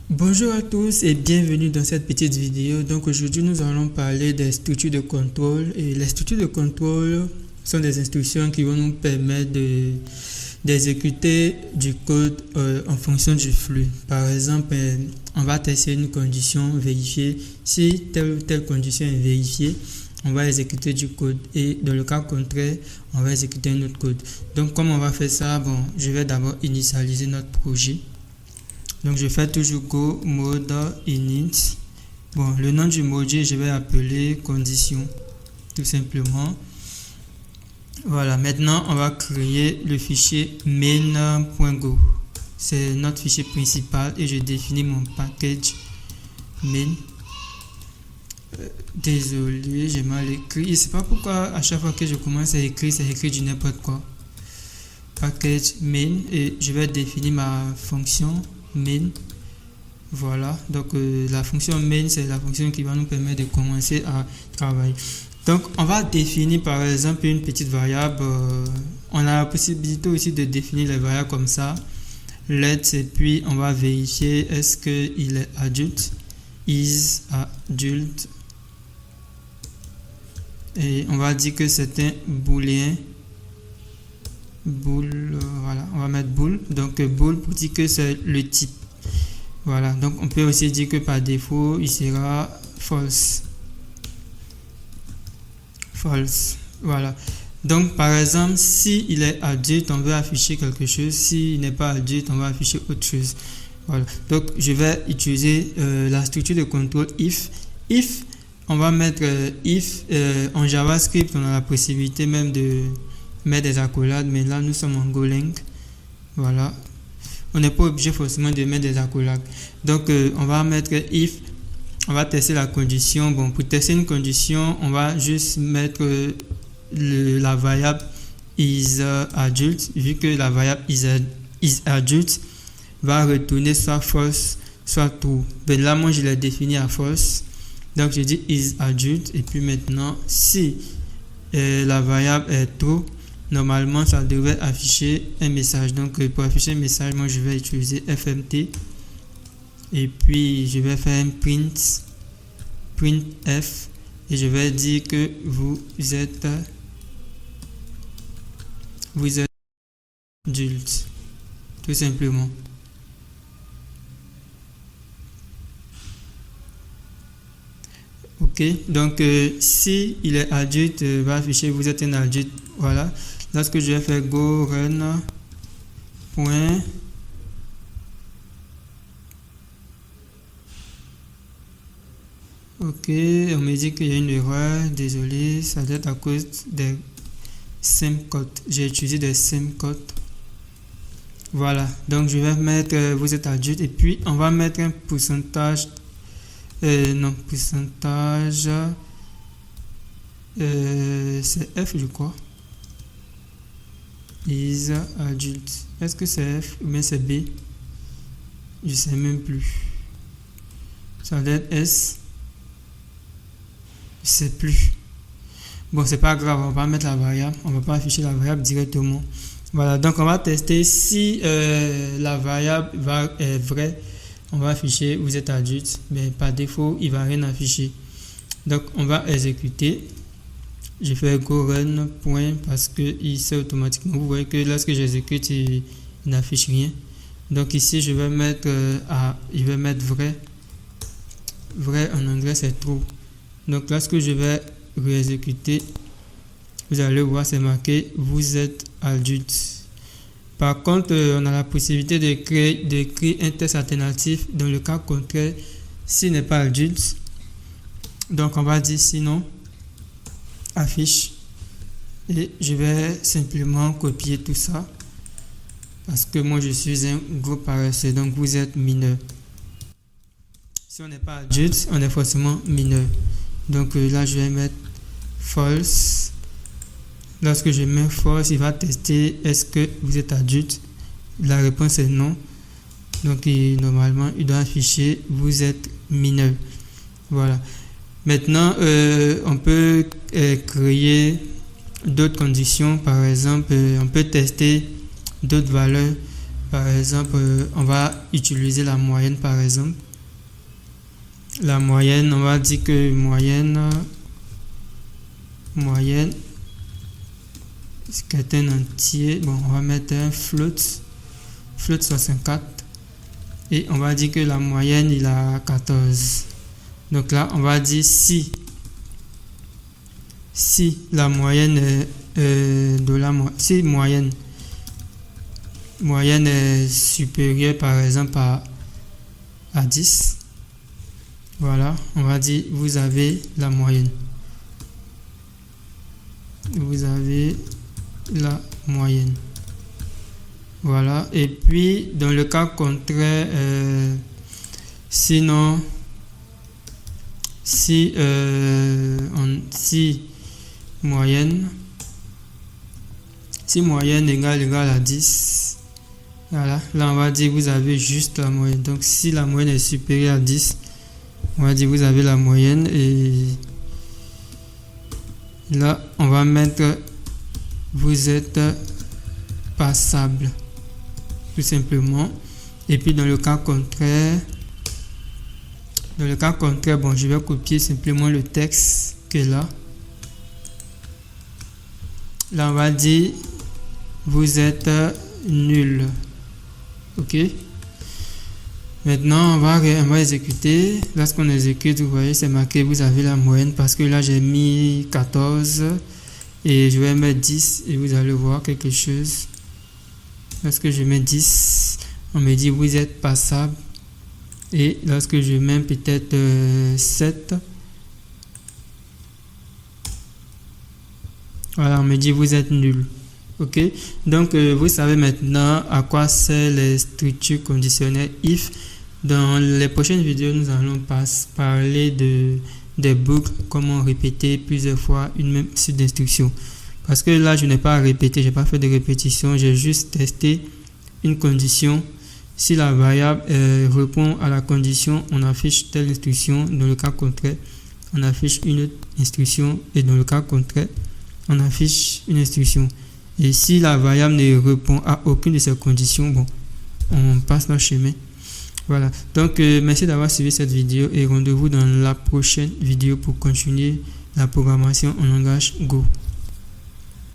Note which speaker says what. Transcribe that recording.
Speaker 1: Bonjour à tous et bienvenue dans cette petite vidéo. Donc aujourd'hui nous allons parler des structures de contrôle et les structures de contrôle sont des instructions qui vont nous permettre d'exécuter du code en fonction du flux. Par exemple, on va tester une condition, vérifier si telle ou telle condition est vérifiée, on va exécuter du code et dans le cas contraire, on va exécuter un autre code. Donc comme on va faire ça, je vais d'abord initialiser notre projet. Donc je fais toujours go mode init. Le nom du module, je vais appeler condition, tout simplement. Voilà, maintenant on va créer le fichier main.go. C'est notre fichier principal et je définis mon package main. Désolé, j'ai mal écrit. Je ne sais pas pourquoi à chaque fois que je commence à écrire, c'est écrit du n'importe quoi. Package main et je vais définir ma fonction main. Voilà, donc la fonction main, c'est la fonction qui va nous permettre de commencer à travailler. Donc on va définir par exemple une petite variable. On a la possibilité aussi de définir les variables comme ça, let's, et puis on va vérifier est-ce qu'il est adulte, is adulte, et on va dire que c'est un booléen. Voilà, on va mettre bool, donc bool pour dire que c'est le type. Voilà, donc on peut aussi dire que par défaut il sera false. Voilà, donc par exemple si il est adulte, on veut afficher quelque chose, s'il n'est pas adulte, on va afficher autre chose. Voilà, donc je vais utiliser la structure de contrôle if. On va mettre if en JavaScript, on a la possibilité même de mettre des accolades, mais là nous sommes en Golang. Voilà, on n'est pas obligé forcément de mettre des accolades. Donc on va mettre if, on va tester la condition. Pour tester une condition, on va juste mettre la variable is adult, vu que la variable is adult va retourner soit false soit true. Là moi je l'ai défini à false, donc je dis is adult, et puis maintenant si la variable est true, normalement ça devrait afficher un message. Donc pour afficher un message, moi je vais utiliser fmt et puis je vais faire un printf et je vais dire que vous êtes adulte, tout simplement. Ok, donc si il est adulte, va afficher vous êtes un adulte. Voilà, lorsque je vais faire go run point, ok, on me dit qu'il y a une erreur, désolé, ça doit être à cause des semcotes. J'ai utilisé des semcotes. Voilà, donc je vais mettre vous êtes adulte, et puis on va mettre un pourcentage. Pourcentage, c'est F, je crois. Is adulte. Est-ce que c'est F ou bien c'est B? Je sais même plus. Ça doit être S. Je sais plus. C'est pas grave, on va mettre la variable. On va pas afficher la variable directement. Voilà, donc on va tester si la variable est vraie. On va afficher vous êtes adulte, mais par défaut il va rien afficher. Donc on va exécuter. Je fais go run point parce que il sait automatiquement. Vous voyez que lorsque j'exécute, il n'affiche rien. Donc ici je vais mettre vrai en anglais c'est true. Donc lorsque je vais réexécuter, vous allez voir c'est marqué vous êtes adulte. Par contre, on a la possibilité de créer un test alternatif dans le cas contraire s'il n'est pas adulte. Donc on va dire sinon affiche, et je vais simplement copier tout ça parce que moi je suis un gros paresseux. Donc vous êtes mineur. Si on n'est pas adulte, on est forcément mineur. Donc là je vais mettre false. Lorsque je mets false, il va tester est-ce que vous êtes adulte. La réponse est non. Donc normalement il doit afficher vous êtes mineur. Voilà. Maintenant on peut créer d'autres conditions. Par exemple on peut tester d'autres valeurs Par exemple, on va utiliser la moyenne par exemple. La moyenne, on va dire que moyenne, c'est un entier. Bon, on va mettre un float 64. Et on va dire que la moyenne, il a 14. Donc là, on va dire si la moyenne est si moyenne est supérieure par exemple à 10. Voilà, on va dire vous avez la moyenne. Vous avez la moyenne. Voilà, et puis dans le cas contraire, sinon, si moyenne égale à 10, voilà, là on va dire vous avez juste la moyenne. Donc si la moyenne est supérieure à 10, on va dire vous avez la moyenne, et là on va mettre vous êtes passable, tout simplement. Et puis dans le cas contraire, bon, je vais copier simplement le texte qui est là. Là on va dire vous êtes nul. Ok, maintenant on va exécuter. Lorsqu'on exécute, vous voyez c'est marqué vous avez la moyenne, parce que là j'ai mis 14 et je vais mettre 10 et vous allez voir quelque chose. Lorsque je mets 10, on me dit vous êtes passable, et lorsque je mets peut-être 7, voilà, on me dit vous êtes nul. Ok, donc vous savez maintenant à quoi servent les structures conditionnelles if. Dans les prochaines vidéos, nous allons parler des boucles, comment répéter plusieurs fois une même suite d'instructions. Parce que là, je n'ai pas répété, j'ai pas fait de répétition, j'ai juste testé une condition. Si la variable répond à la condition, on affiche telle instruction. Dans le cas contraire, on affiche une autre instruction, et dans le cas contraire, on affiche une instruction. Et si la variable ne répond à aucune de ces conditions, bon, on passe notre chemin. Voilà. Donc, merci d'avoir suivi cette vidéo, et rendez-vous dans la prochaine vidéo pour continuer la programmation en langage Go.